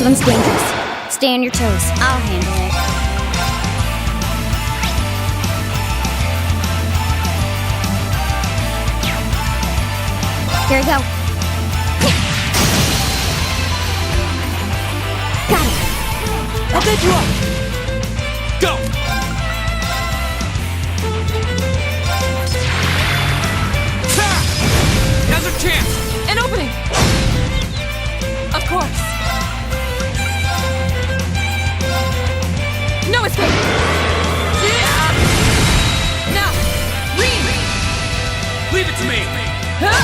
This one's dangerous. Stay on your toes. I'll handle it. Here we go. Got it. I'll get you up. Go! Now's our chance! An opening! Of course. No escape! Yeah! Now, lean! Leave it to me! Huh?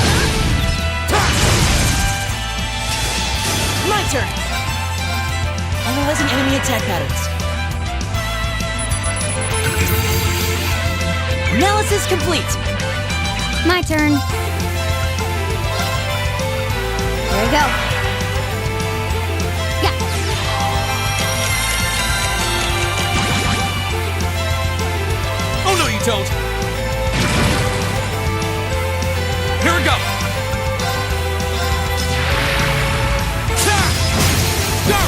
My turn! Analyzing enemy attack patterns. Analysis complete! My turn. Here we go. Yeah. Oh no, you don't! Here we go! Go!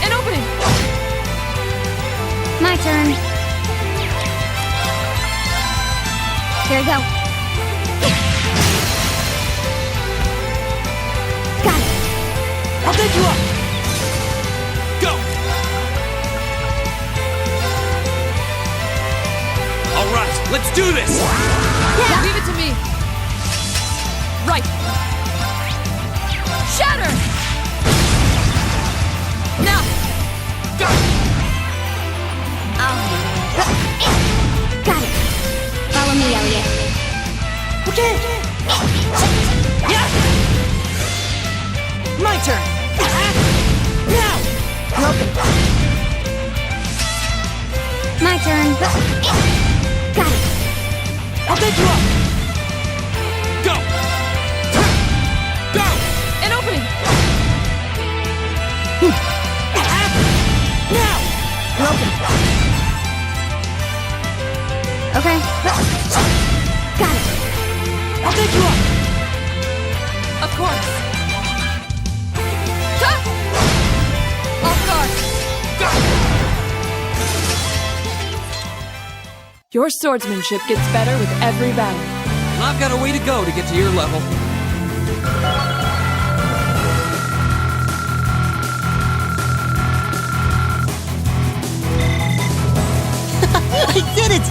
An opening! My turn. Here we go. Got it. I'll get you up! Go! Alright, let's do this! Yeah. Leave it to me! Right! Shatter! Now! Go! I'll handle it. Got it. Follow me, Elliot. Okay! Yeah! My turn! Now! Broken! My turn. Got it. I'll get you up! Go! Go! An opening! Now! Broken! Okay. Got it. I'll get you up! Of course! Ha! Off guard! Your swordsmanship gets better with every battle. I've got a way to go to get to your level. I did it!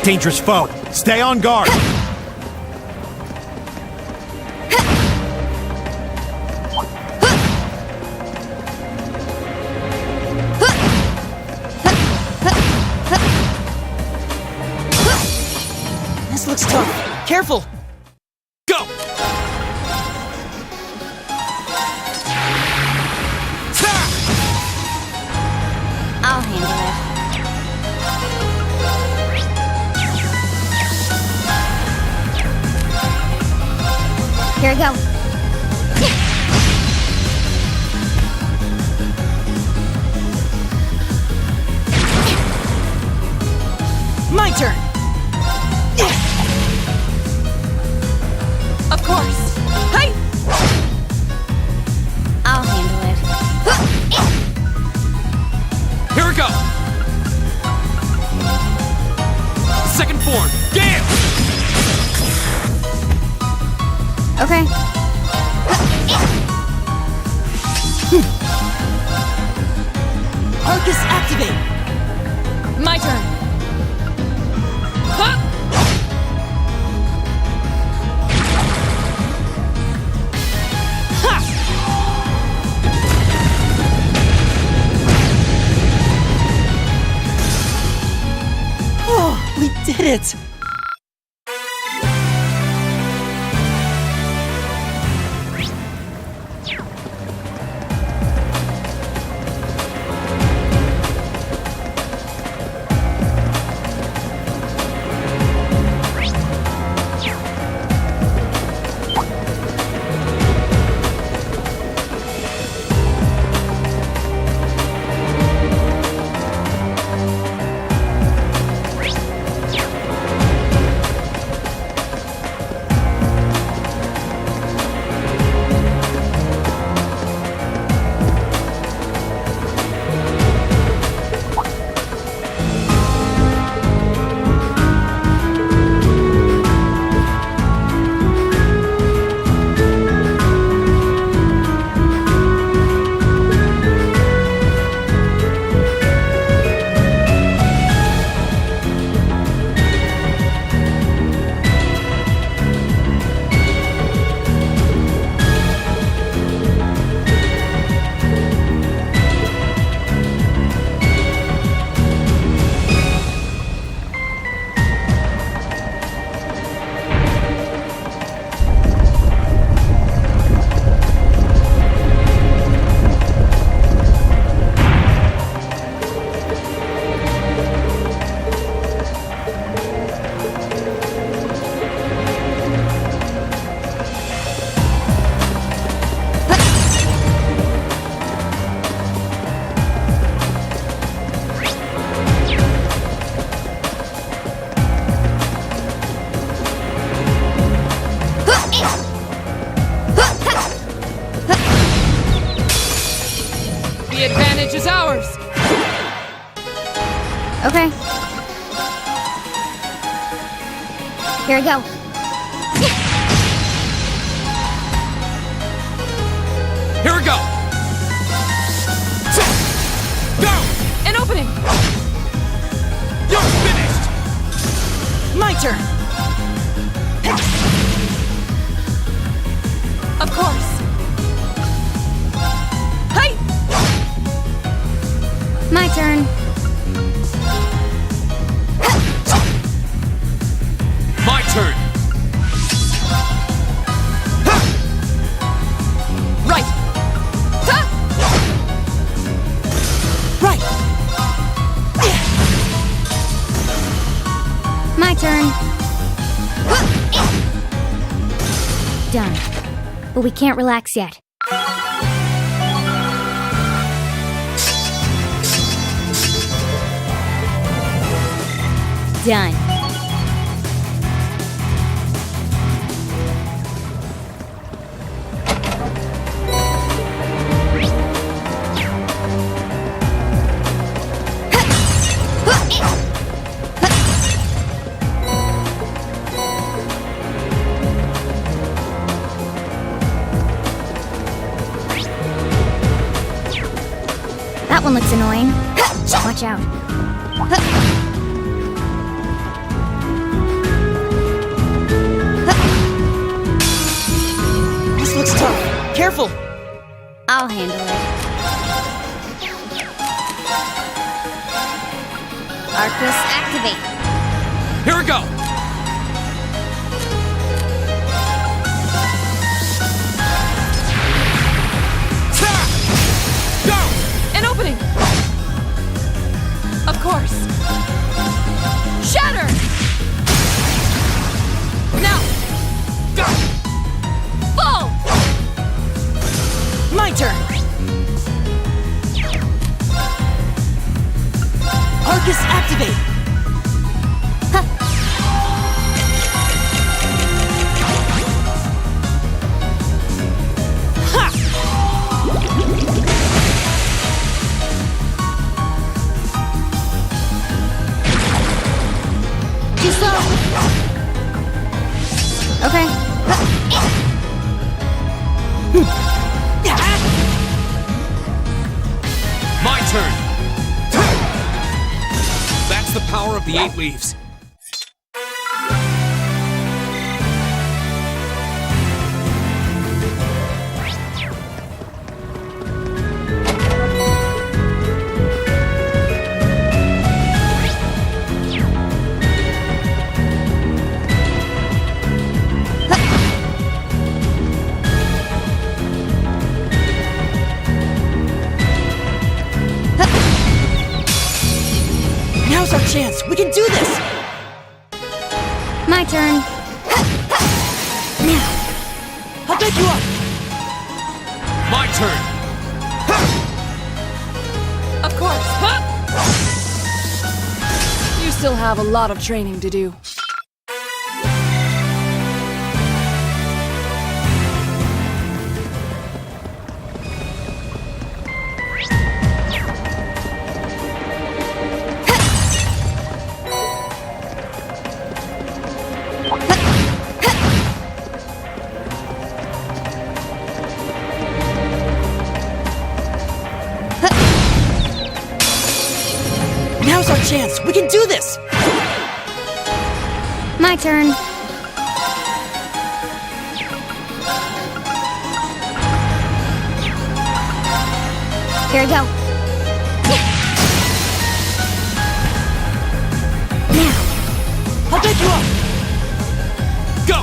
Dangerous foe. Stay on guard. This looks tough. Careful! Go! I'll handle it. Here we go. My turn. Of course. Hey! I'll handle it. Here we go! Second form, Gale! Okay. Arcus activate. My turn. Huh? Oh, we did it! The advantage is ours. Okay. Here we go. Here we go! So, go! An opening. You're finished! My turn. Of course. Hey! My turn. My turn! Right. Ha! Right. My turn. Done. But we can't relax yet. Done. That one looks annoying. Watch out. This looks tough. Careful. I'll handle it. Arcus activate. Here we go! Ta! Go! An opening. Of course. Shatter. Now. Go! Fall. My turn. Arcus activate. My turn! That's the power of the 8 leaves. Now's our chance. We can do this. My turn. Now. I'll back you up. My turn! Of course. Huh? You still have a lot of training to do. Now's our chance. We can do this. My turn. Here we go. Now. I'll back you up. Go!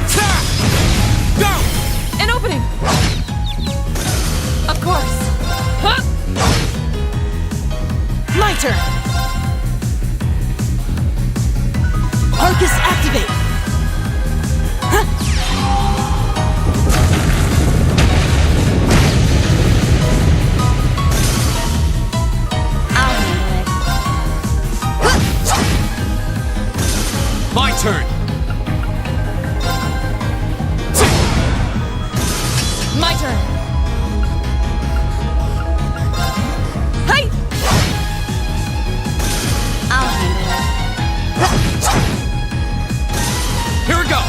Ta! Go! An opening! Of course. Huh? My turn. Arcus activate. Huh? I'll handle it. My turn! My turn. Hey! I'll handle it. Here we go!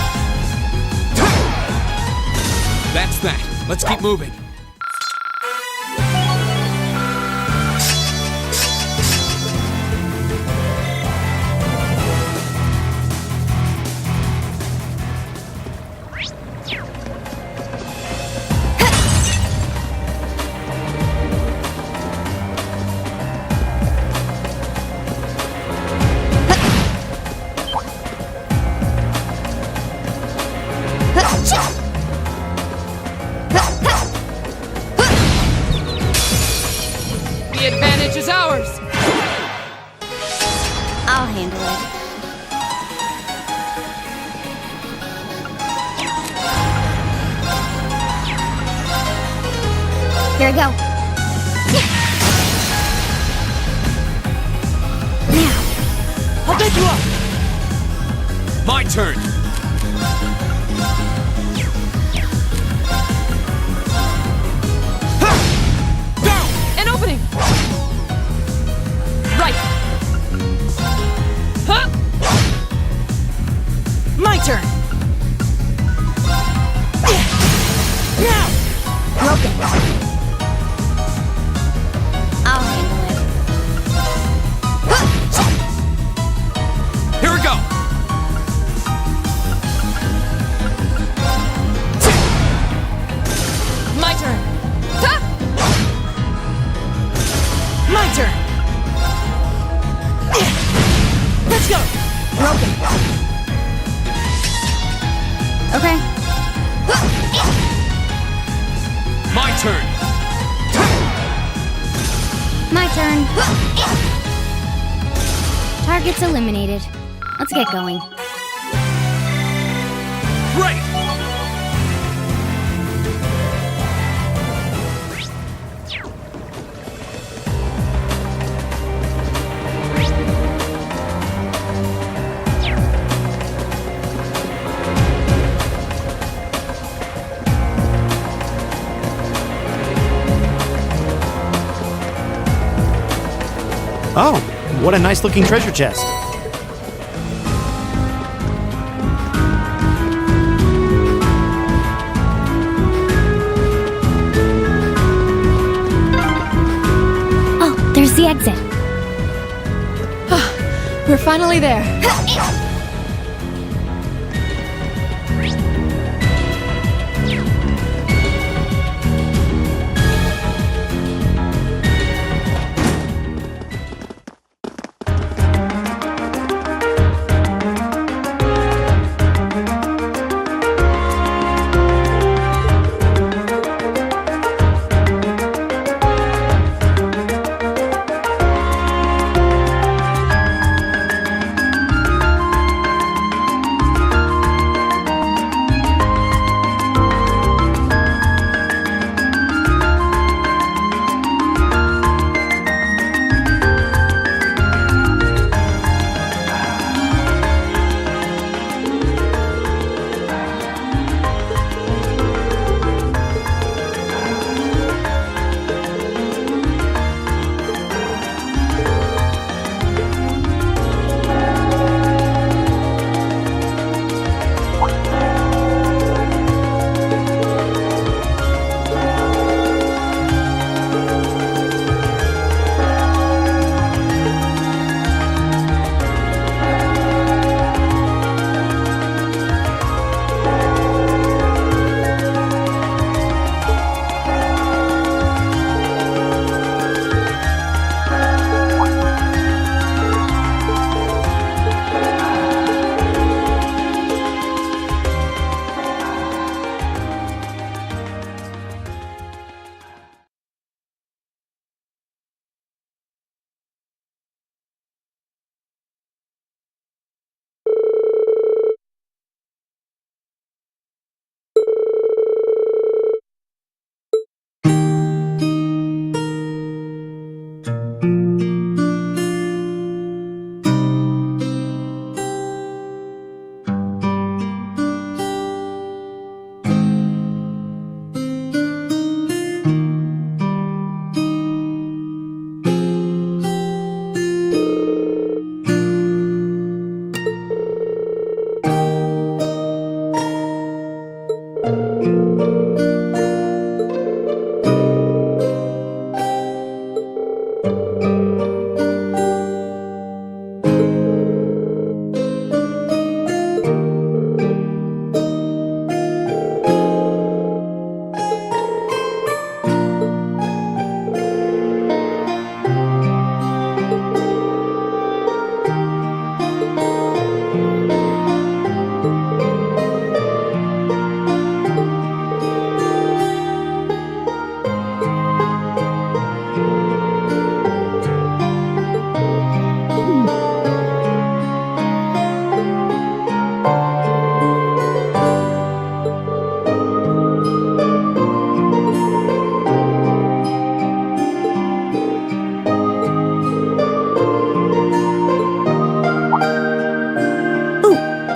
That's that. Let's keep moving. The advantage is ours. I'll handle it. Here we go. Now. I'll back you up. My turn! Ha! Go! An opening! Right! Huh? My turn. Now. Broken. I'll handle it. Here we go! My turn. Ha! My turn. Let's go. Broken. Okay. My turn! My turn. Target's eliminated. Let's get going. Great! Oh, what a nice looking treasure chest. Oh, there's the exit. We're finally there.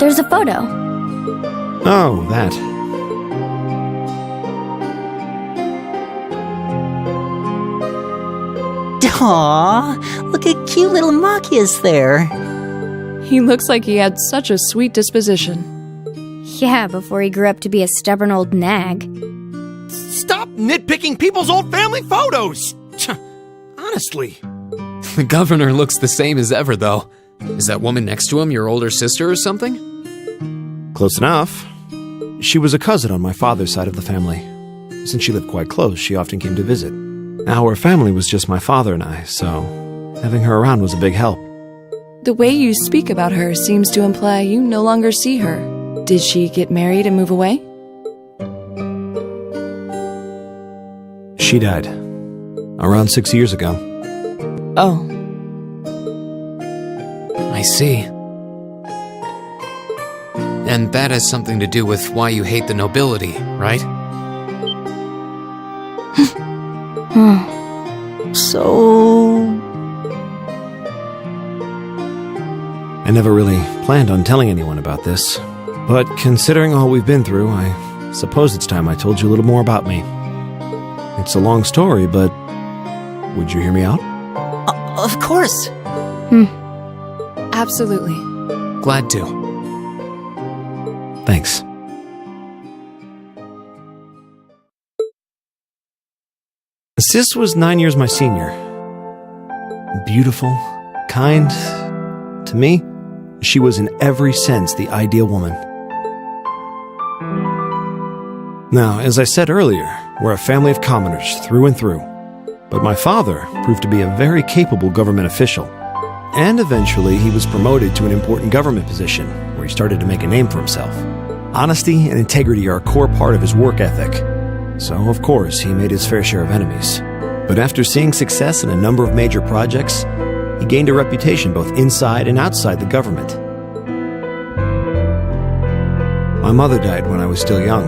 There's a photo. Oh, that. Aww, look at cute little Machias there. He looks like he had such a sweet disposition. Yeah, before he grew up to be a stubborn old nag. Stop nitpicking people's old family photos! Honestly. The governor looks the same as ever, though. Is that woman next to him your older sister or something? Close enough. She was a cousin on my father's side of the family. Since she lived quite close, she often came to visit. Our family was just my father and I, so having her around was a big help. The way you speak about her seems to imply you no longer see her. Did she get married and move away? She died. Around 6 years ago. Oh. I see. And that has something to do with why you hate the nobility, right? So... I never really planned on telling anyone about this, but considering all we've been through, I suppose it's time I told you a little more about me. It's a long story, but would you hear me out? Of course. Absolutely. Glad to. Thanks. Sis was 9 years my senior. Beautiful, kind. To me, she was in every sense the ideal woman. Now, as I said earlier, we're a family of commoners through and through. But my father proved to be a very capable government official. And eventually, he was promoted to an important government position, where he started to make a name for himself. Honesty and integrity are a core part of his work ethic. So, of course, he made his fair share of enemies. But after seeing success in a number of major projects, he gained a reputation both inside and outside the government. My mother died when I was still young,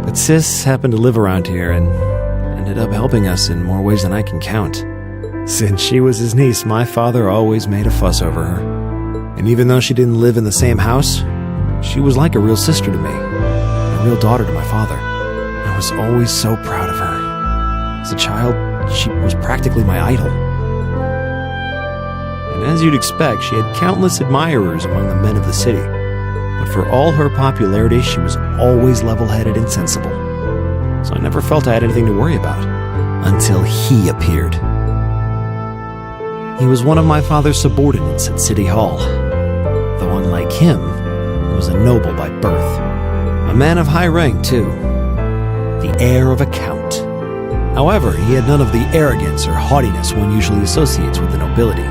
but Sis happened to live around here and ended up helping us in more ways than I can count. Since she was his niece, my father always made a fuss over her. And even though she didn't live in the same house, she was like a real sister to me, a real daughter to my father. I was always so proud of her. As a child, she was practically my idol. And as you'd expect, she had countless admirers among the men of the city. But for all her popularity, she was always level-headed and sensible. So I never felt I had anything to worry about, until he appeared. He was one of my father's subordinates at City Hall. Though unlike him, he was a noble by birth. A man of high rank, too. The heir of a count. However, he had none of the arrogance or haughtiness one usually associates with the nobility.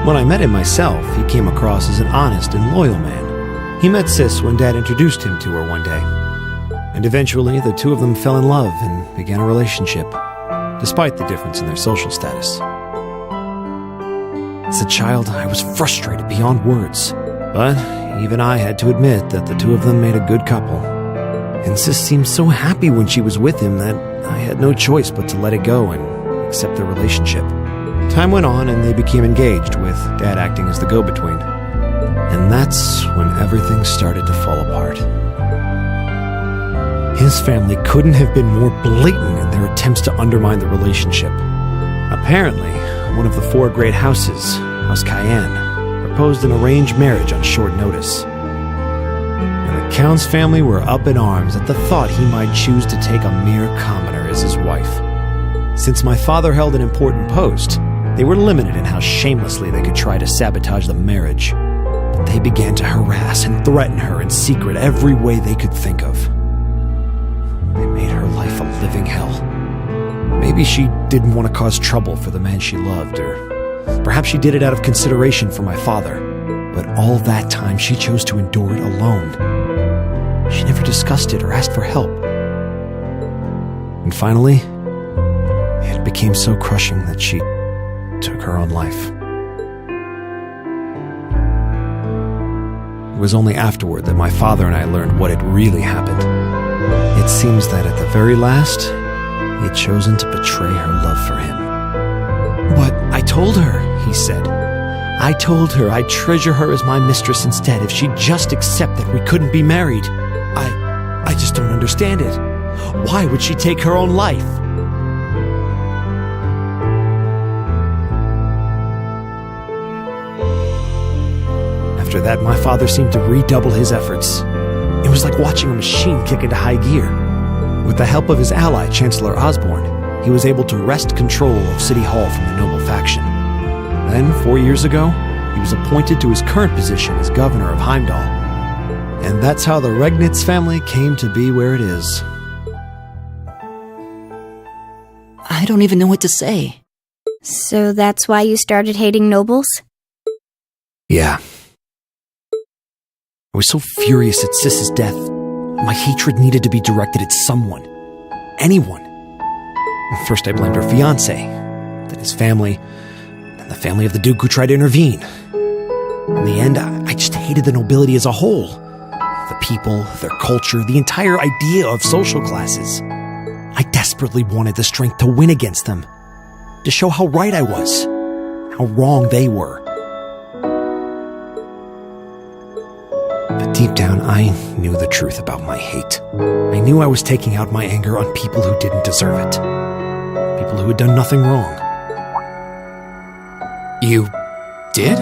When I met him myself, he came across as an honest and loyal man. He met Sis when Dad introduced him to her one day. And eventually, the two of them fell in love and began a relationship, despite the difference in their social status. As a child, I was frustrated beyond words, but even I had to admit that the two of them made a good couple. And Sis seemed so happy when she was with him that I had no choice but to let it go and accept their relationship. Time went on and they became engaged, with Dad acting as the go-between. And that's when everything started to fall apart. His family couldn't have been more blatant in their attempts to undermine the relationship. Apparently, one of the 4 great houses, House Cayenne, proposed an arranged marriage on short notice. And the Count's family were up in arms at the thought he might choose to take a mere commoner as his wife. Since my father held an important post, they were limited in how shamelessly they could try to sabotage the marriage. But they began to harass and threaten her in secret every way they could think of. They made her life a living hell. Maybe she didn't want to cause trouble for the man she loved, or perhaps she did it out of consideration for my father. But all that time, she chose to endure it alone. She never discussed it or asked for help. And finally, it became so crushing that she took her own life. It was only afterward that my father and I learned what had really happened. It seems that at the very last, he had chosen to betray her love for him. "But I told her," he said. "I told her I'd treasure her as my mistress instead if she'd just accept that we couldn't be married. I just don't understand it. Why would she take her own life?" After that, my father seemed to redouble his efforts. It was like watching a machine kick into high gear. With the help of his ally, Chancellor Osborne, he was able to wrest control of City Hall from the noble faction. Then, 4 years ago, he was appointed to his current position as governor of Heimdallr. And that's how the Regnitz family came to be where it is. I don't even know what to say. So that's why you started hating nobles? Yeah. I was so furious at Sis's death. My hatred needed to be directed at someone. Anyone. First I blamed her fiancé, then his family, and the family of the Duke who tried to intervene. In the end, I just hated the nobility as a whole. The people, their culture, the entire idea of social classes. I desperately wanted the strength to win against them. To show how right I was. How wrong they were. But deep down, I knew the truth about my hate. I knew I was taking out my anger on people who didn't deserve it. People who had done nothing wrong. You Did?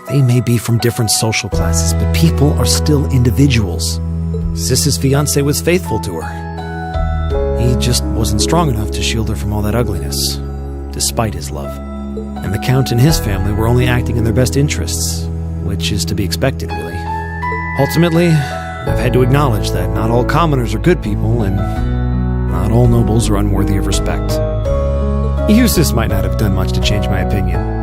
They may be from different social classes, but people are still individuals. Sis's fiancé was faithful to her. He just wasn't strong enough to shield her from all that ugliness, despite his love. And the Count and his family were only acting in their best interests, which is to be expected, really. Ultimately, I've had to acknowledge that not all commoners are good people, and not all nobles are unworthy of respect. Eustace might not have done much to change my opinion.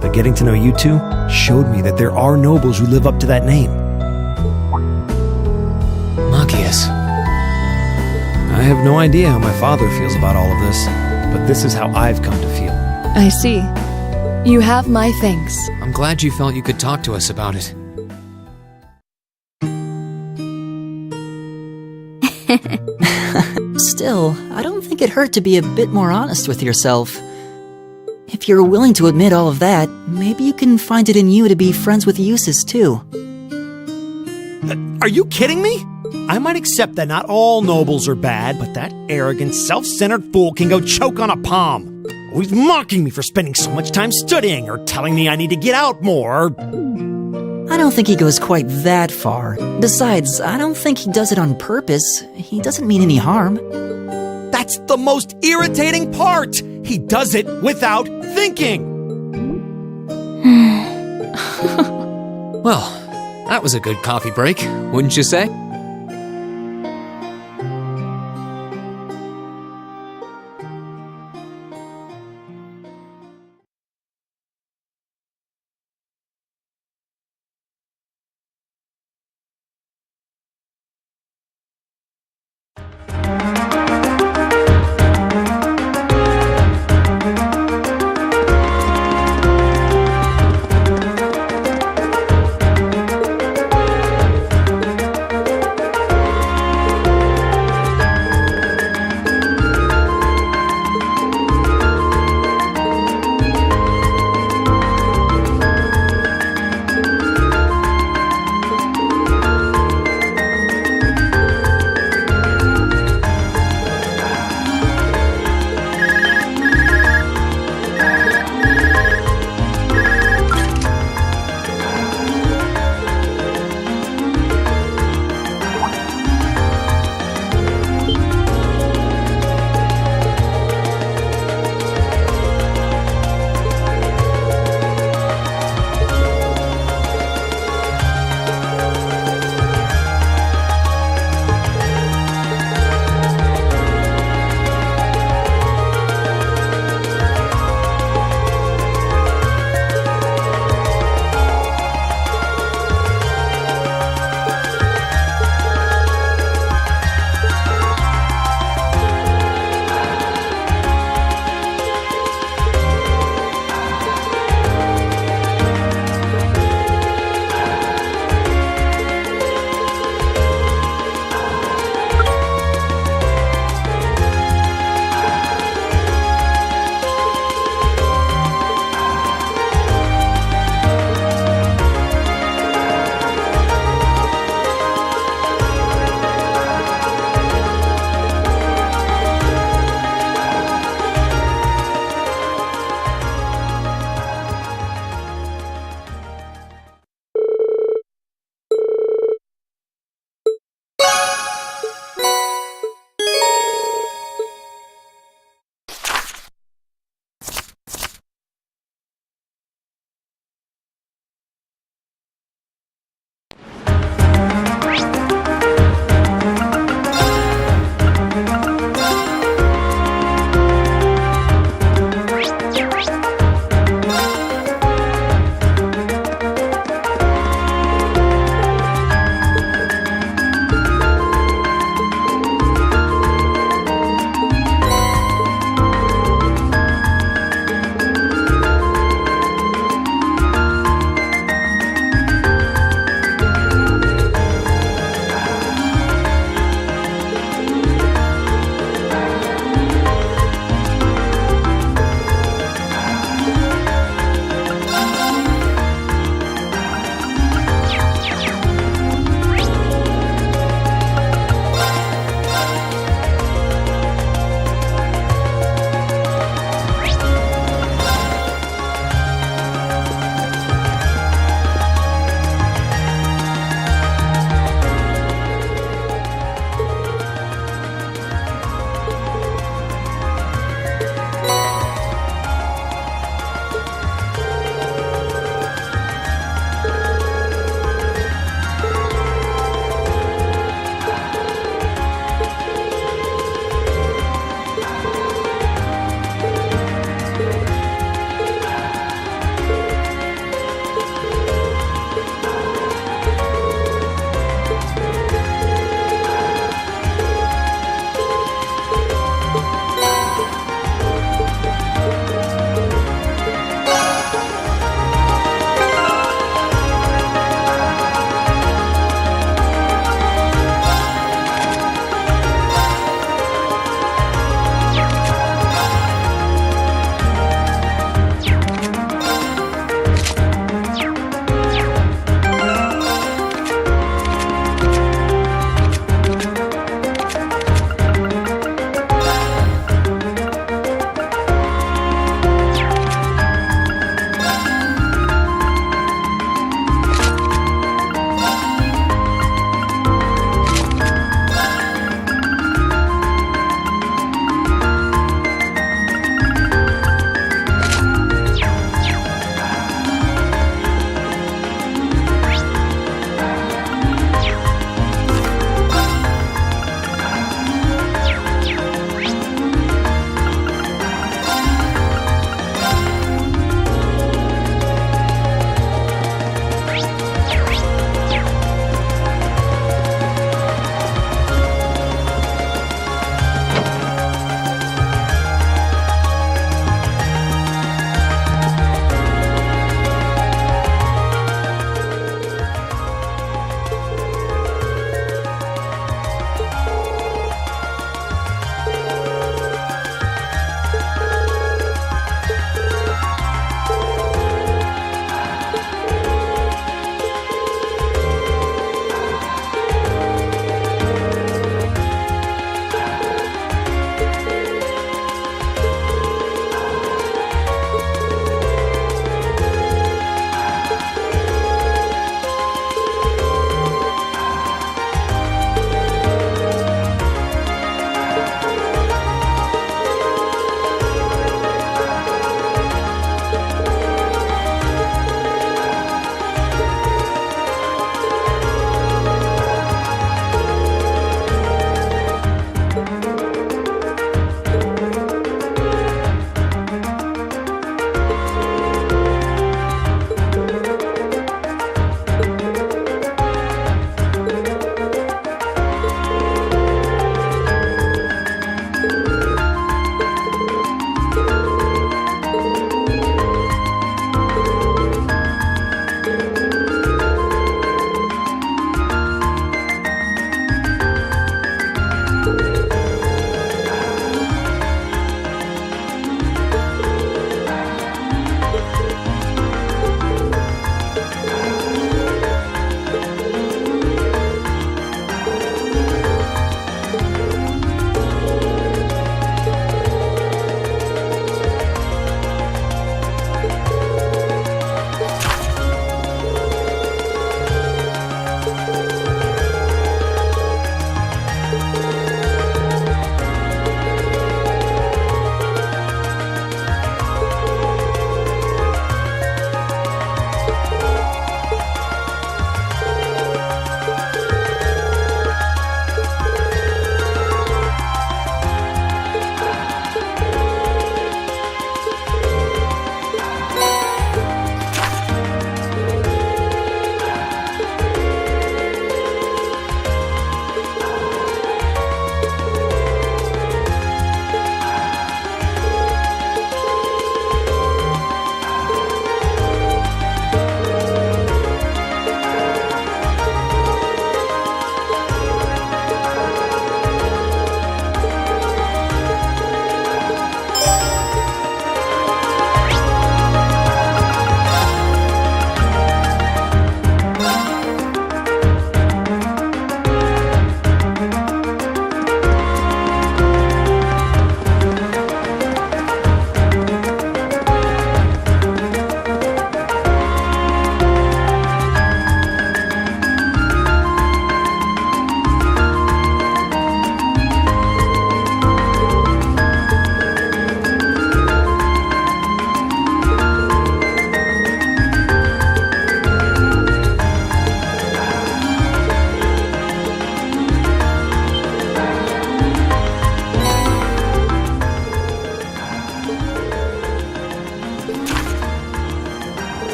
But getting to know you two showed me that there are nobles who live up to that name. Machias. I have no idea how my father feels about all of this, but this is how I've come to feel. I see. You have my thanks. I'm glad you felt you could talk to us about it. Still, I don't think it hurt to be a bit more honest with yourself. If you're willing to admit all of that, maybe you can find it in you to be friends with Eustace too. Are you kidding me? I might accept that not all nobles are bad, but that arrogant, self-centered fool can go choke on a palm. Always mocking me for spending so much time studying, or telling me I need to get out more. I don't think he goes quite that far. Besides, I don't think he does it on purpose. He doesn't mean any harm. That's the most irritating part! He does it without thinking! Well, that was a good coffee break, wouldn't you say?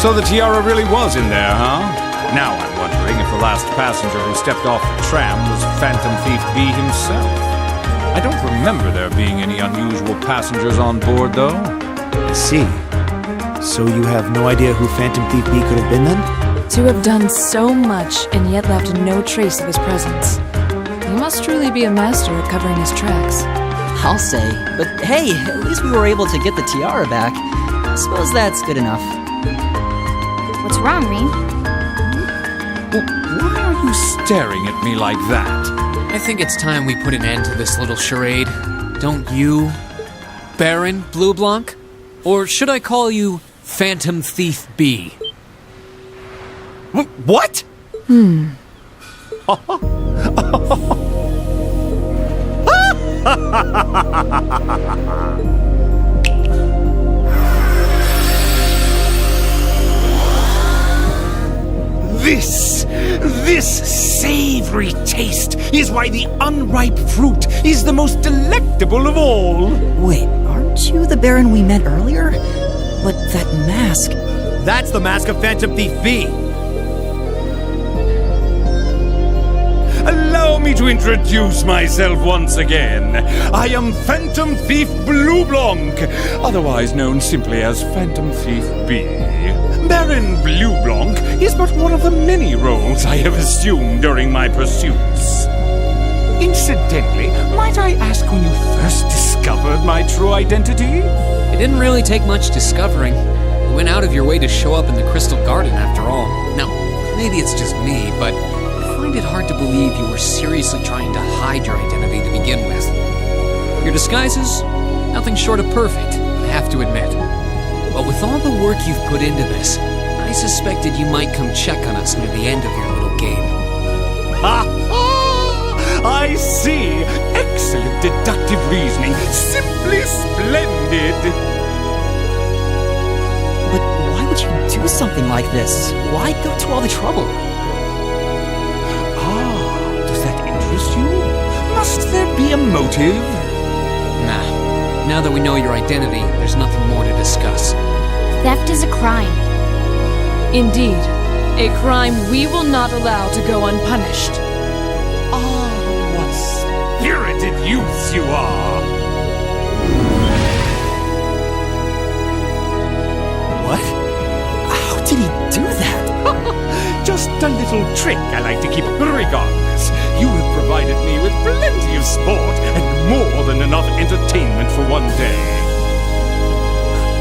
So the tiara really was in there, huh? Now I'm wondering if the last passenger who stepped off the tram was Phantom Thief B himself. I don't remember there being any unusual passengers on board, though. I see. So you have no idea who Phantom Thief B could have been then? To have done so much and yet left no trace of his presence. He must truly be a master at covering his tracks. I'll say. But hey, at least we were able to get the tiara back. I suppose that's good enough. What's wrong, Rean? Why are you staring at me like that? I think it's time we put an end to this little charade. Don't you, Baron Blue Blanc? Or should I call you Phantom Thief B? What? This savory taste is why the unripe fruit is the most delectable of all. Wait, aren't you the Baron we met earlier? But that mask... That's the mask of Phantom Thief B! Allow me to introduce myself once again. I am Phantom Thief Blue Blanc, otherwise known simply as Phantom Thief B. Baron Blue Blanc is but one of the many roles I have assumed during my pursuits. Incidentally, might I ask when you first discovered my true identity? It didn't really take much discovering. You went out of your way to show up in the Crystal Garden after all. Now, maybe it's just me, but I find it hard to believe you were seriously trying to hide your identity to begin with. Your disguises? Nothing short of perfect, I have to admit. But with all the work you've put into this, I suspected you might come check on us near the end of your little game. Ha ha! I see! Excellent deductive reasoning. Simply splendid! But why would you do something like this? Why go to all the trouble? Does that interest you? Must there be a motive? Nah. Now that we know your identity, there's nothing more to discuss. Theft is a crime. Indeed, a crime we will not allow to go unpunished. What spirited youths you are! What? How did he do that? Just a little trick I like to keep. Regardless, you have provided me with plenty of sport and more than enough entertainment for one day.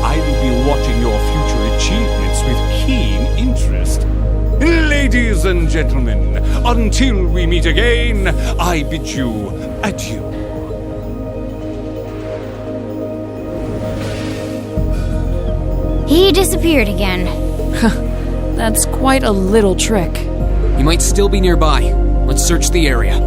I will be watching your future achievements with keen interest. Ladies and gentlemen, until we meet again, I bid you adieu. He disappeared again. That's quite a little trick. You might still be nearby. Let's search the area.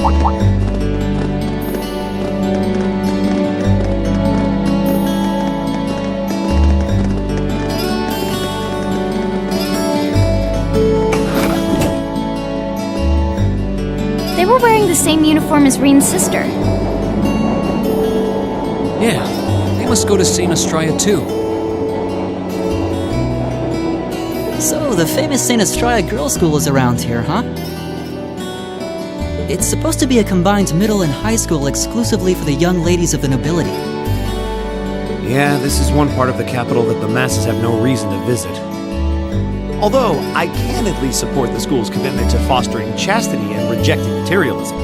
They were wearing the same uniform as Reen's sister. Yeah, they must go to St. Astraea too. So, the famous St. Astraea Girls' School is around here, huh? It's supposed to be a combined middle and high school exclusively for the young ladies of the nobility. Yeah, this is one part of the capital that the masses have no reason to visit. Although, I can at least support the school's commitment to fostering chastity and rejecting materialism.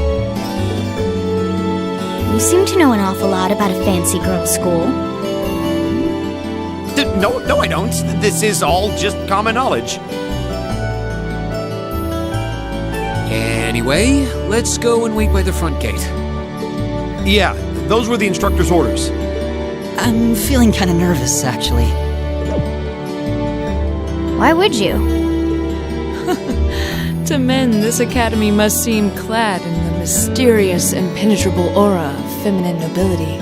You seem to know an awful lot about a fancy girls' school. No, I don't. This is all just common knowledge. Anyway, let's go and wait by the front gate. Yeah, those were the instructor's orders. I'm feeling kinda nervous, actually. Why would you? To men, this academy must seem clad in the mysterious, impenetrable aura of feminine nobility.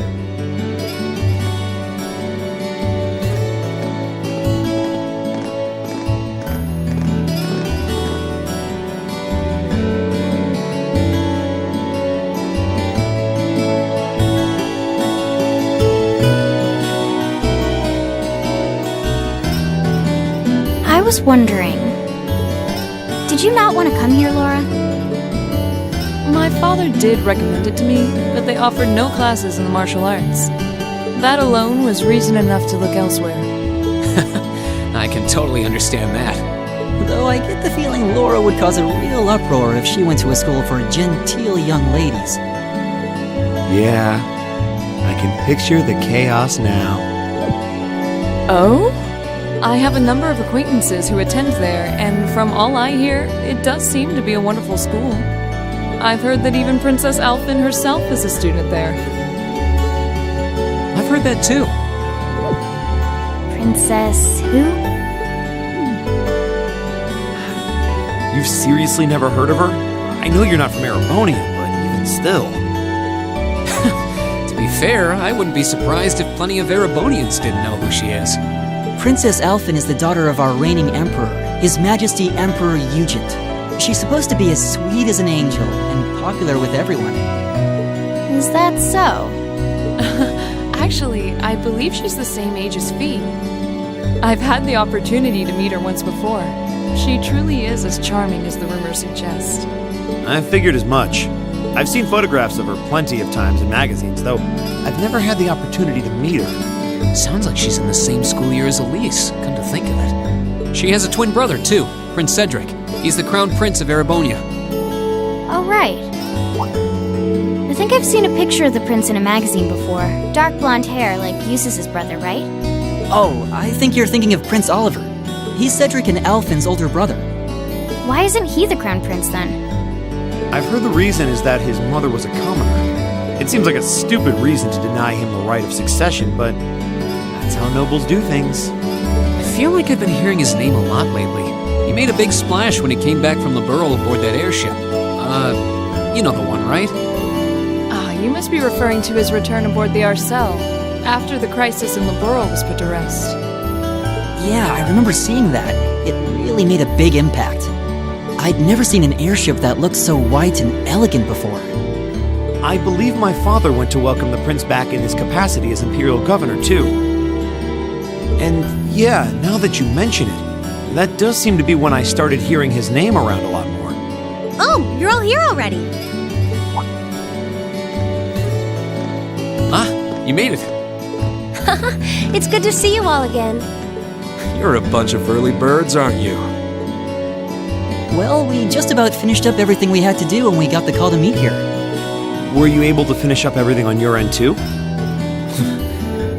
I was wondering, did you not want to come here, Laura? My father did recommend it to me, but they offered no classes in the martial arts. That alone was reason enough to look elsewhere. I can totally understand that. Though I get the feeling Laura would cause a real uproar if she went to a school for genteel young ladies. Yeah, I can picture the chaos now. Oh? I have a number of acquaintances who attend there, and from all I hear, it does seem to be a wonderful school. I've heard that even Princess Alphen herself is a student there. I've heard that too. Princess who? You've seriously never heard of her? I know you're not from Erebonia, but even still. To be fair, I wouldn't be surprised if plenty of Erebonians didn't know who she is. Princess Alphen is the daughter of our reigning emperor, His Majesty Emperor Eugent. She's supposed to be as sweet as an angel and popular with everyone. Is that so? Actually, I believe she's the same age as Fee. I've had the opportunity to meet her once before. She truly is as charming as the rumors suggest. I figured as much. I've seen photographs of her plenty of times in magazines, though I've never had the opportunity to meet her. Sounds like she's in the same school year as Elise, come to think of it. She has a twin brother, too, Prince Cedric. He's the crown prince of Erebonia. Oh, right. I think I've seen a picture of the prince in a magazine before. Dark blonde hair, like Eustace's brother, right? Oh, I think you're thinking of Prince Oliver. He's Cedric and Alphen's older brother. Why isn't he the crown prince then? I've heard the reason is that his mother was a commoner. It seems like a stupid reason to deny him the right of succession, but that's how nobles do things. I feel like I've been hearing his name a lot lately. He made a big splash when he came back from the Burrow aboard that airship. You know the one, right? You must be referring to his return aboard the Arcel, after the crisis in Laboral was put to rest. Yeah, I remember seeing that. It really made a big impact. I'd never seen an airship that looked so white and elegant before. I believe my father went to welcome the prince back in his capacity as imperial governor, too. And yeah, now that you mention it, that does seem to be when I started hearing his name around a lot more. Oh, you're all here already. You made it. It's good to see you all again. You're a bunch of early birds, aren't you? Well, we just about finished up everything we had to do when we got the call to meet here. Were you able to finish up everything on your end, too?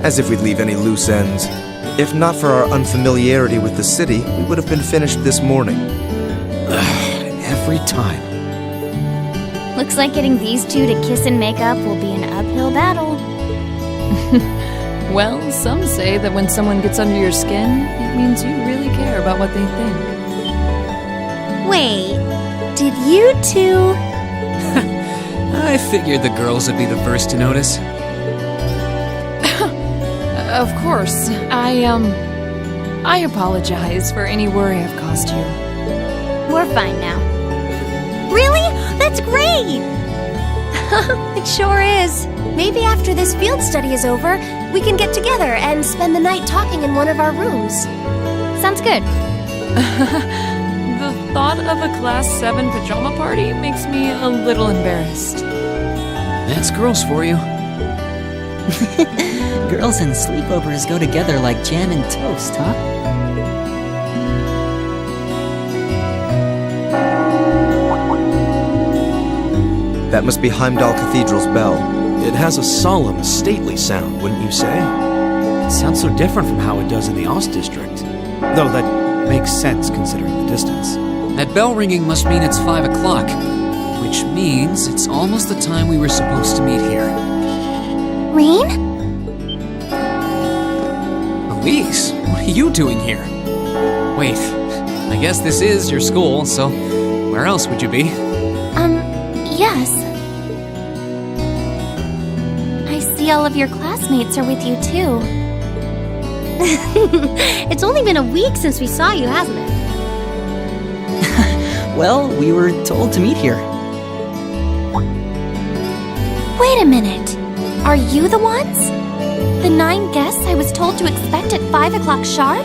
As if we'd leave any loose ends. If not for our unfamiliarity with the city, we would have been finished this morning. Every time. Looks like getting these two to kiss and make up will be an uphill battle. Well, some say that when someone gets under your skin, it means you really care about what they think. Wait, did you two... Figured the girls would be the first to notice. Of course. I apologize for any worry I've caused you. We're fine now. Really? That's great! It sure is. Maybe after this field study is over, we can get together and spend the night talking in one of our rooms. Sounds good. The thought of a Class 7 pajama party makes me a little embarrassed. That's girls for you. Girls and sleepovers go together like jam and toast, huh? That must be Heimdallr Cathedral's bell. It has a solemn, stately sound, wouldn't you say? It sounds so different from how it does in the Ost district. Though that makes sense considering the distance. That bell ringing must mean it's 5 o'clock, which means it's almost the time we were supposed to meet here. Rain? Elise, what are you doing here? Wait, I guess this is your school, so where else would you be? Yes. I see all of your classmates are with you too. It's only been a week since we saw you, hasn't it? Well, we were told to meet here. Wait a minute. Are you the ones? The 9 guests I was told to expect at 5 o'clock sharp?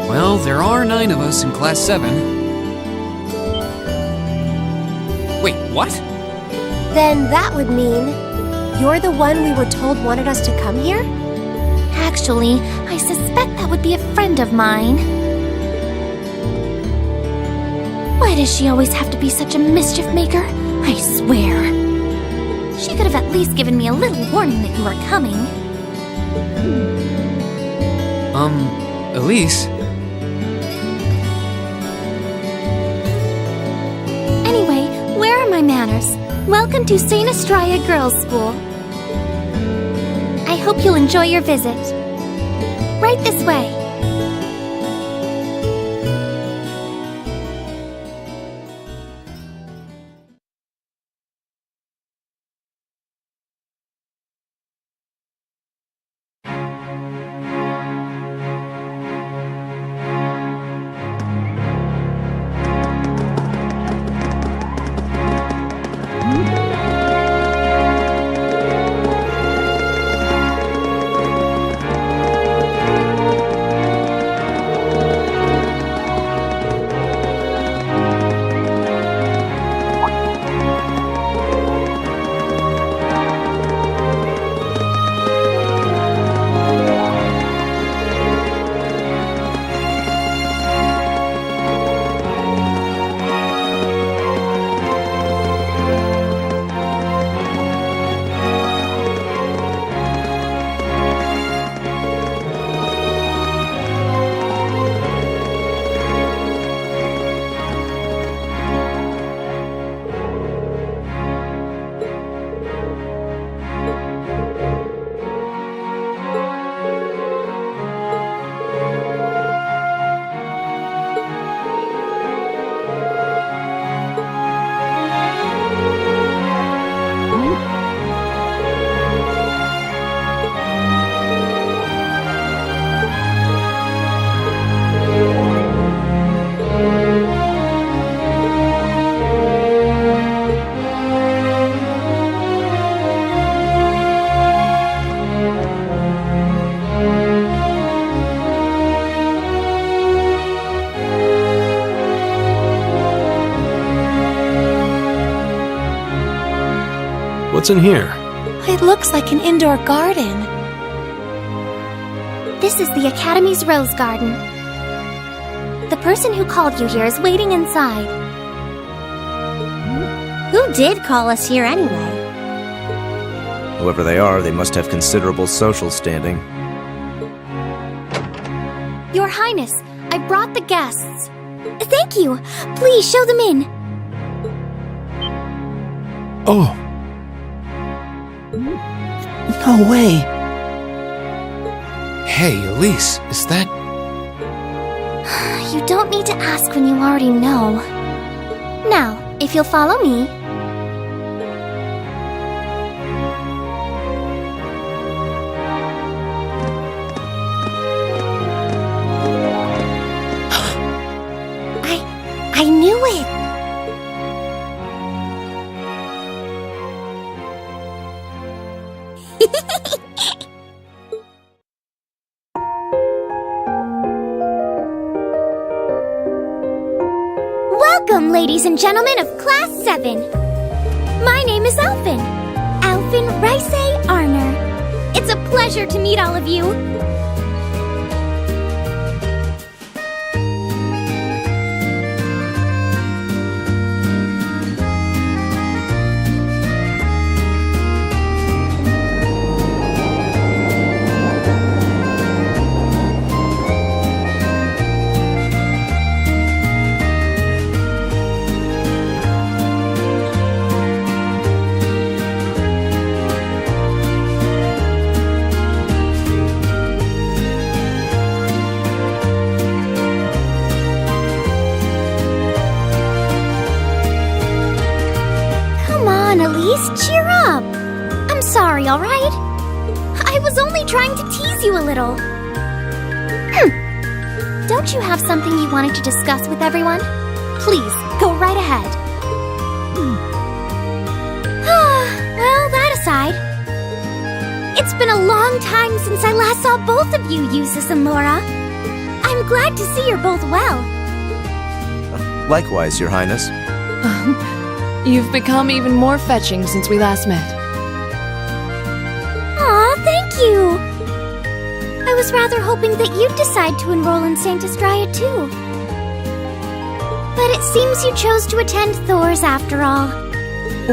Well, there are 9 of us in Class 7. Wait, what? Then that would mean you're the one we were told wanted us to come here? Actually, I suspect that would be a friend of mine. Why does she always have to be such a mischief maker? I swear. She could have at least given me a little warning that you were coming. Elise? Anyway, where are my manners? Welcome to St. Estrella Girls' School. I hope you'll enjoy your visit. Right this way. What's in here? It looks like an indoor garden. This is the Academy's Rose Garden. The person who called you here is waiting inside. Who did call us here anyway? Whoever they are, they must have considerable social standing. Your Highness, I brought the guests. Thank you. Please show them in. Oh, No way. Hey, Elise, is that... You don't need to ask when you already know. Now, if you'll follow me. knew it! Welcome, ladies and gentlemen of Class 7. My name is Alphen. Alphen Rice Arner. It's a pleasure to meet all of you. Elise, cheer up! I'm sorry, alright? I was only trying to tease you a little. Don't you have something you wanted to discuss with everyone? Please, go right ahead. Well, that aside, it's been a long time since I last saw both of you, Eustace and Laura. I'm glad to see you're both well. Likewise, Your Highness. You've become even more fetching since we last met. Aw, thank you! I was rather hoping that you'd decide to enroll in Saint Estrella too. But it seems you chose to attend Thor's after all.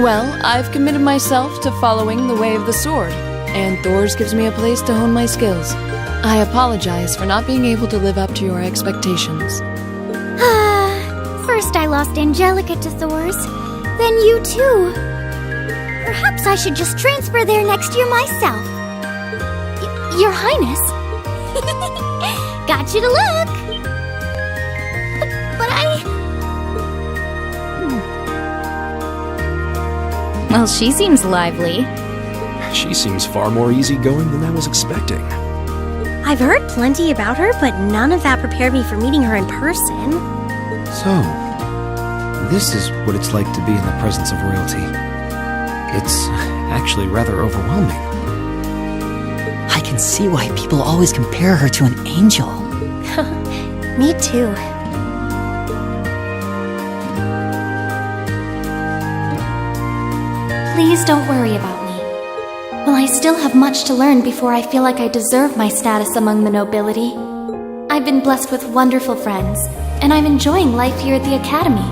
Well, I've committed myself to following the way of the sword, and Thor's gives me a place to hone my skills. I apologize for not being able to live up to your expectations. First I lost Angelica to Thor's, then you too. Perhaps I should just transfer there next year myself. Your Highness. Got you to look. But Well, she seems lively. She seems far more easygoing than I was expecting. I've heard plenty about her, but none of that prepared me for meeting her in person. So, this is what it's like to be in the presence of royalty. It's actually rather overwhelming. I can see why people always compare her to an angel. Me too. Please don't worry about me. While I still have much to learn before I feel like I deserve my status among the nobility, I've been blessed with wonderful friends, and I'm enjoying life here at the Academy.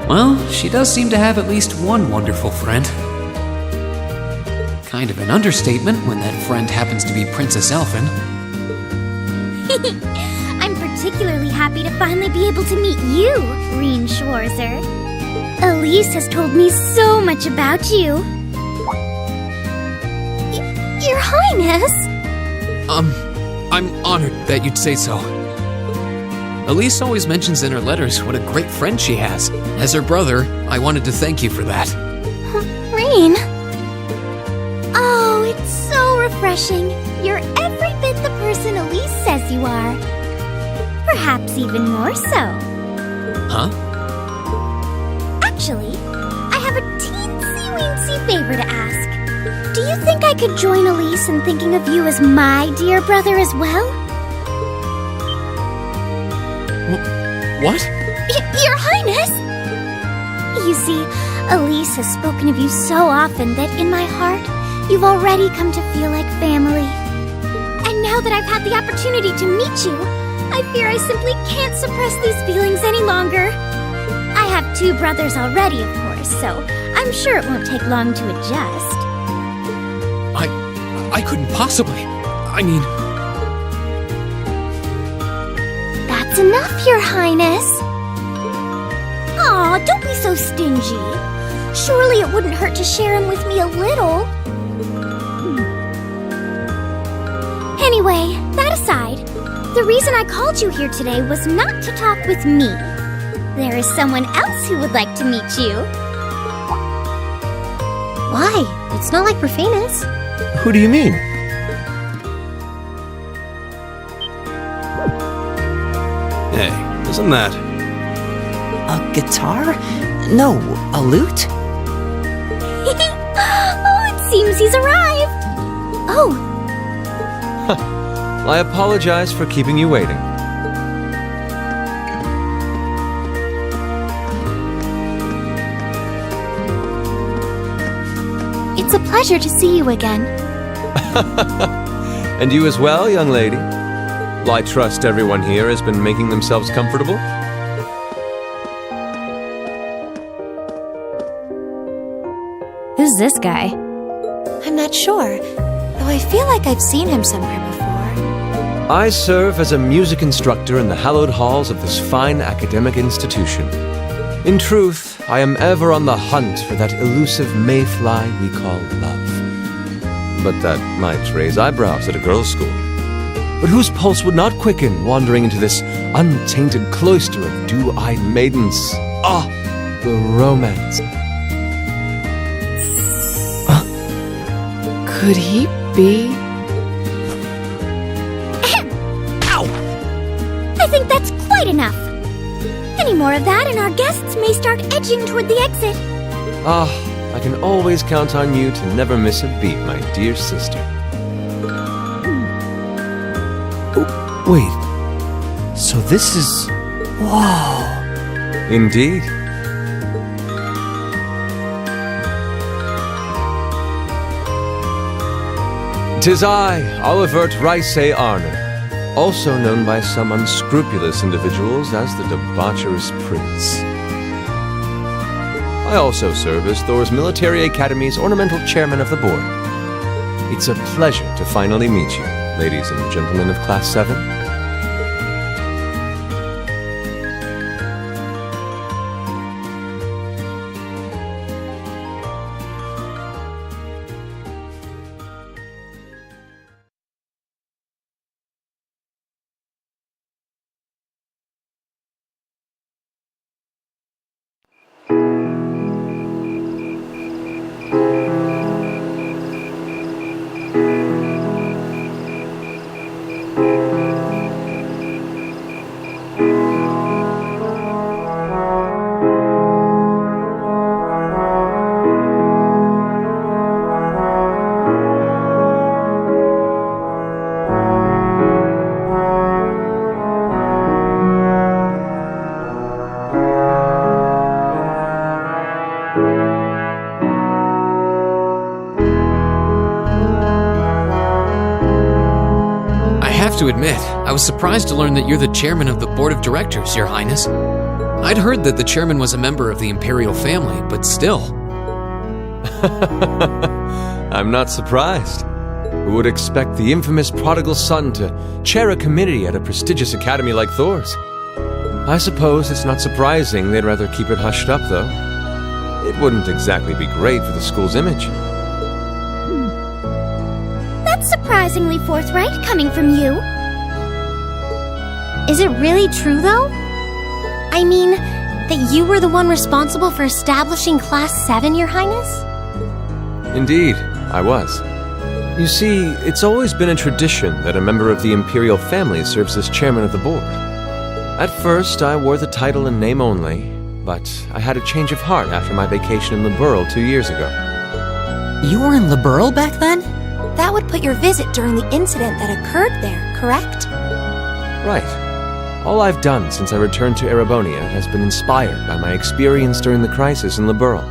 Well, she does seem to have at least one wonderful friend. Kind of an understatement when that friend happens to be Princess Elfin. I'm particularly happy to finally be able to meet you, Reen Schwarzer. Elise has told me so much about you. Your Highness! I'm honored that you'd say so. Elise always mentions in her letters what a great friend she has. As her brother, I wanted to thank you for that. Reen! Oh, it's so refreshing. You're every bit the person Elise says you are. Perhaps even more so. Huh? Actually, I have a teensy-weensy favor to ask. Do you think I could join Elise in thinking of you as my dear brother as well? What? Your Highness! You see, Elise has spoken of you so often that in my heart, you've already come to feel like family. And now that I've had the opportunity to meet you, I fear I simply can't suppress these feelings any longer. I have 2 brothers already, of course, so I'm sure it won't take long to adjust. I couldn't possibly. I mean... That's enough, Your Highness. Aw, don't be so stingy. Surely it wouldn't hurt to share him with me a little. Anyway, that aside, the reason I called you here today was not to talk with me. There is someone else who would like to meet you. Why? It's not like we're famous. Who do you mean? Hey, isn't that guitar? No, a lute? Oh, it seems he's arrived. Oh, I apologize for keeping you waiting. It's a pleasure to see you again. And you as well, young lady. Well, I trust everyone here has been making themselves comfortable. Who's this guy? I'm not sure, though I feel like I've seen him somewhere before. I serve as a music instructor in the hallowed halls of this fine academic institution. In truth, I am ever on the hunt for that elusive mayfly we call love. But that might raise eyebrows at a girls' school. But whose pulse would not quicken wandering into this untainted cloister of dew-eyed maidens? Ah, the romance. Could he be? I think that's quite enough. Any more of that and our guests may start edging toward the exit. Ah, I can always count on you to never miss a beat, my dear sister. Oh, wait. So this is... Whoa. Indeed. 'Tis I, Olivert Rice Arner, also known by some unscrupulous individuals as the Debaucherous Prince. I also serve as Thor's Military Academy's ornamental chairman of the board. It's a pleasure to finally meet you, ladies and gentlemen of Class 7. To admit, I was surprised to learn that you're the chairman of the board of directors, Your Highness. I'd heard that the chairman was a member of the imperial family, but still. I'm not surprised. Who would expect the infamous prodigal son to chair a committee at a prestigious academy like Thor's? I suppose it's not surprising they'd rather keep it hushed up, though. It wouldn't exactly be great for the school's image. That's surprisingly forthright coming from you. Is it really true, though? I mean, that you were the one responsible for establishing Class 7, Your Highness? Indeed, I was. You see, it's always been a tradition that a member of the imperial family serves as chairman of the board. At first, I wore the title in name only, but I had a change of heart after my vacation in Liberl 2 years ago. You were in Liberl back then? That would put your visit during the incident that occurred there, correct? Right. All I've done since I returned to Erebonia has been inspired by my experience during the crisis in Liberl.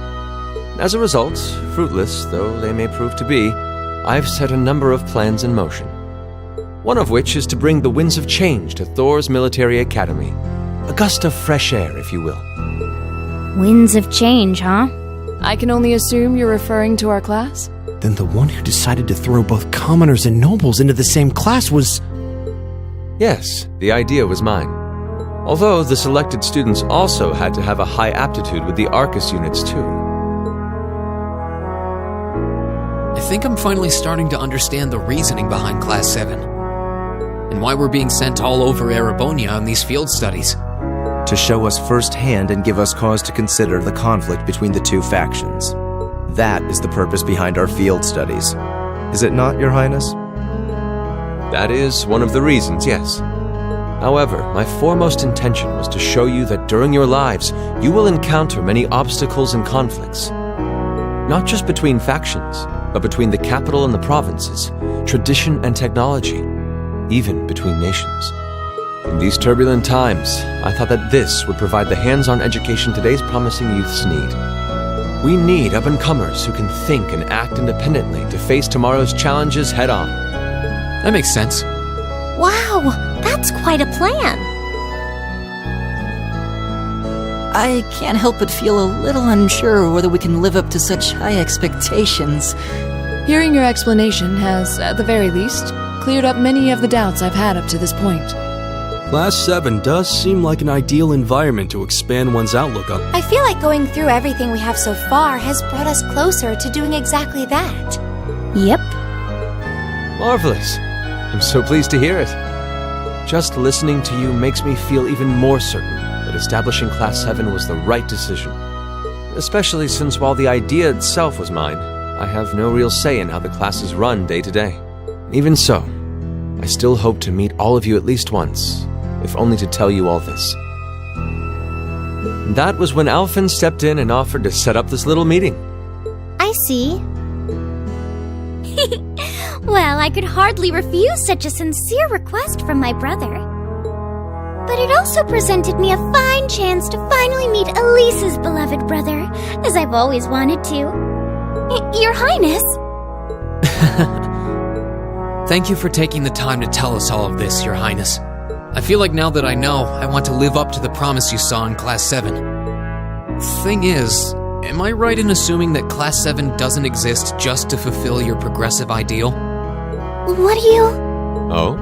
As a result, fruitless though they may prove to be, I've set a number of plans in motion. One of which is to bring the winds of change to Thor's Military Academy. A gust of fresh air, if you will. Winds of change, huh? I can only assume you're referring to our class? Then the one who decided to throw both commoners and nobles into the same class was... Yes, the idea was mine. Although the selected students also had to have a high aptitude with the Arcus units too. I think I'm finally starting to understand the reasoning behind Class 7. And why we're being sent all over Erebonia on these field studies. To show us firsthand and give us cause to consider the conflict between the two factions. That is the purpose behind our field studies. Is it not, Your Highness? That is one of the reasons, yes. However, my foremost intention was to show you that during your lives, you will encounter many obstacles and conflicts. Not just between factions, but between the capital and the provinces, tradition and technology, even between nations. In these turbulent times, I thought that this would provide the hands-on education today's promising youths need. We need up-and-comers who can think and act independently to face tomorrow's challenges head-on. That makes sense. Wow, that's quite a plan. I can't help but feel a little unsure whether we can live up to such high expectations. Hearing your explanation has, at the very least, cleared up many of the doubts I've had up to this point. Class 7 does seem like an ideal environment to expand one's outlook on. I feel like going through everything we have so far has brought us closer to doing exactly that. Yep. Marvelous. I'm so pleased to hear it. Just listening to you makes me feel even more certain that establishing Class 7 was the right decision. Especially since while the idea itself was mine, I have no real say in how the class is run day to day. Even so, I still hope to meet all of you at least once, if only to tell you all this. That was when Alphen stepped in and offered to set up this little meeting. I see. Well, I could hardly refuse such a sincere request from my brother. But it also presented me a fine chance to finally meet Elise's beloved brother, as I've always wanted to. Your Highness! Thank you for taking the time to tell us all of this, Your Highness. I feel like now that I know, I want to live up to the promise you saw in Class 7. Thing is, am I right in assuming that Class 7 doesn't exist just to fulfill your progressive ideal? What do you... Oh?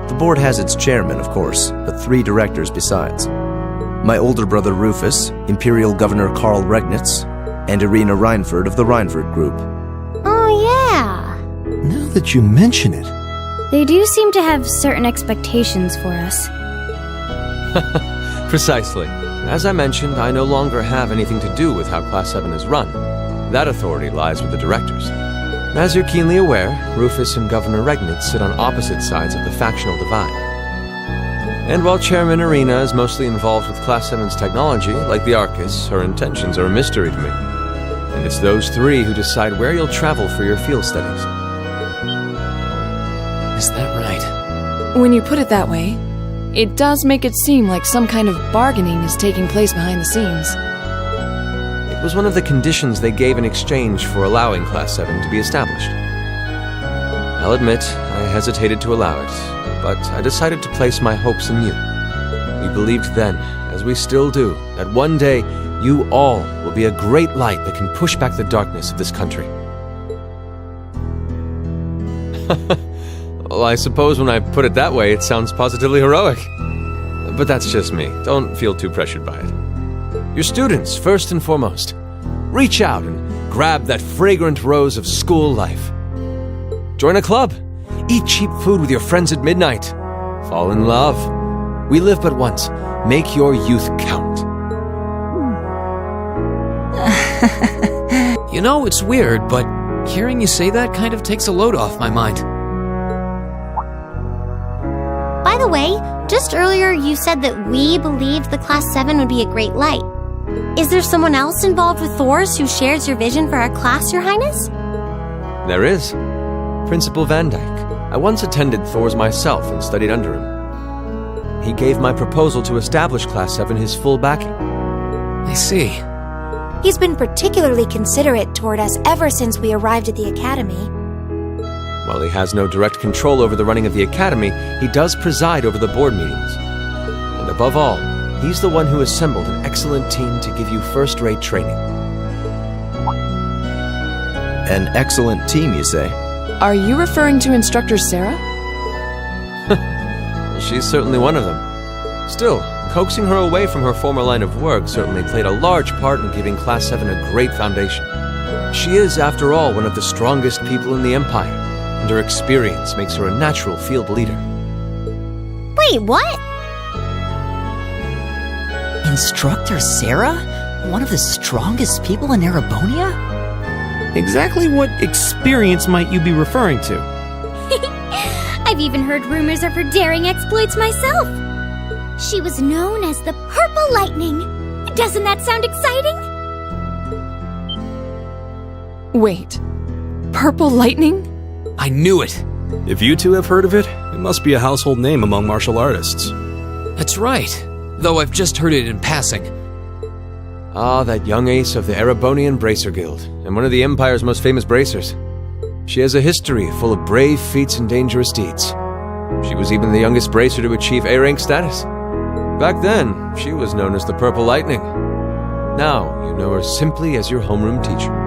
The board has its chairman, of course, but 3 directors besides. My older brother Rufus, Imperial Governor Karl Regnitz, and Irina Reinford of the Reinford Group. Oh, yeah. Now that you mention it, They do seem to have certain expectations for us. Precisely. As I mentioned, I no longer have anything to do with how Class 7 is run. That authority lies with the directors. As you're keenly aware, Rufus and Governor Regnitz sit on opposite sides of the factional divide. And while Chairman Irina is mostly involved with Class 7's technology, like the Arcus, her intentions are a mystery to me. And it's those 3 who decide where you'll travel for your field studies. Is that right? When you put it that way, it does make it seem like some kind of bargaining is taking place behind the scenes. It was one of the conditions they gave in exchange for allowing Class 7 to be established. I'll admit, I hesitated to allow it, but I decided to place my hopes in you. We believed then, as we still do, that one day you all will be a great light that can push back the darkness of this country. Well, I suppose when I put it that way, it sounds positively heroic. But that's just me. Don't feel too pressured by it. Your students, first and foremost. Reach out and grab that fragrant rose of school life. Join a club. Eat cheap food with your friends at midnight. Fall in love. We live but once. Make your youth count. You know, it's weird, but hearing you say that kind of takes a load off my mind. By the way, just earlier you said that we believed the Class 7 would be a great light. Is there someone else involved with Thor's who shares your vision for our class, Your Highness? There is. Principal Van Dyke. I once attended Thor's myself and studied under him. He gave my proposal to establish Class 7 his full backing. I see. He's been particularly considerate toward us ever since we arrived at the Academy. While he has no direct control over the running of the Academy, he does preside over the board meetings. And above all, he's the one who assembled an excellent team to give you first-rate training. An excellent team, you say? Are you referring to Instructor Sarah? Well, she's certainly one of them. Still, coaxing her away from her former line of work certainly played a large part in giving Class 7 a great foundation. She is, after all, one of the strongest people in the Empire, and her experience makes her a natural field leader. Wait, what? Instructor Sarah? One of the strongest people in Erebonia? Exactly what experience might you be referring to? I've even heard rumors of her daring exploits myself. She was known as the Purple Lightning. Doesn't that sound exciting? Wait. Purple Lightning? I knew it. If you two have heard of it, it must be a household name among martial artists. That's right. Though I've just heard it in passing. Ah, that young ace of the Erebonian Bracer Guild, and one of the Empire's most famous bracers. She has a history full of brave feats and dangerous deeds. She was even the youngest bracer to achieve A-rank status. Back then, she was known as the Purple Lightning. Now, you know her simply as your homeroom teacher.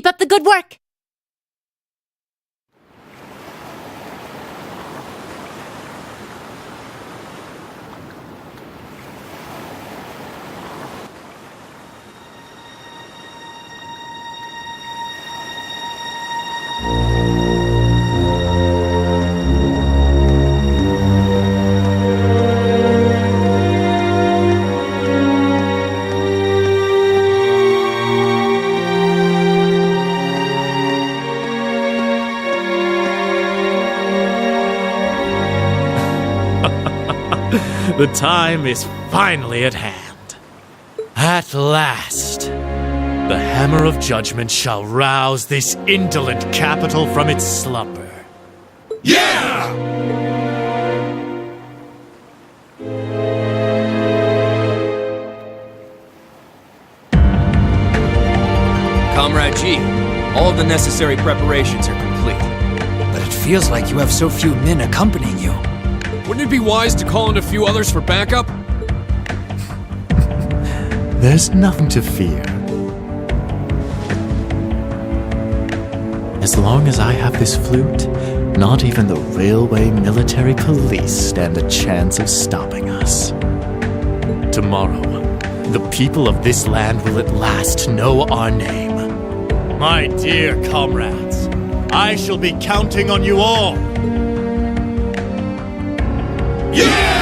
Keep up the good work! The time is finally at hand. At last, the hammer of judgment shall rouse this indolent capital from its slumber. Yeah! Comrade G, all of the necessary preparations are complete. But it feels like you have so few men accompanying you. Wouldn't it be wise to call in a few others for backup? There's nothing to fear. As long as I have this flute, not even the railway military police stand a chance of stopping us. Tomorrow, the people of this land will at last know our name. My dear comrades, I shall be counting on you all. Yeah!